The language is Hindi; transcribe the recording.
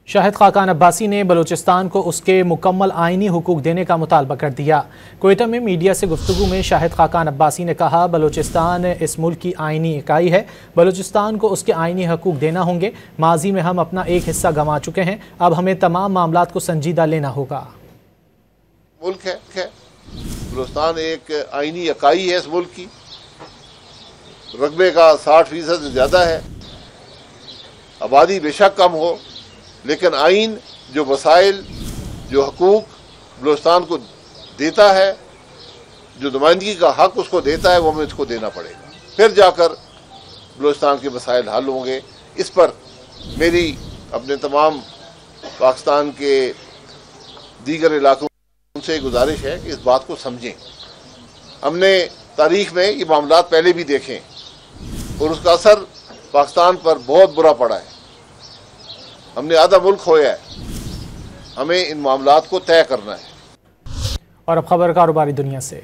शाहिद खाकान अब्बासी ने बलूचिस्तान को उसके मुकम्मल आइनी हुकूक देने का मुतालबा कर दिया। क्वेटा में मीडिया से गुफ्तगू में शाहिद खाकान अब्बासी ने कहा, बलूचिस्तान इस मुल्क की आइनी इकाई है, बलूचिस्तान को उसके आइनी हकूक देना होंगे। माजी में हम अपना एक हिस्सा गंवा चुके हैं, अब हमें तमाम मामलात को संजीदा लेना होगा। मुल्क है बलूचिस्तान एक आइनी इकाई है, इस मुल्क की रकबे का 60% से ज़्यादा है, आबादी बेशक कम हो, लेकिन आइन जो वसाइल जो हकूक बलूचिस्तान को देता है, जो नुमाइंदगी का हक उसको देता है, वो हमें उसको देना पड़ेगा, फिर जाकर बलूचिस्तान के मसाइल हल होंगे। इस पर मेरी अपने तमाम पाकिस्तान के दीगर इलाकों से गुजारिश है कि इस बात को समझें। हमने तारीख में ये मामलात पहले भी देखे और उसका असर पाकिस्तान पर बहुत बुरा पड़ा है। हमने आधा मुल्क खोया है, हमें इन मामलात को तय करना है। और अब खबर कारोबारी दुनिया से।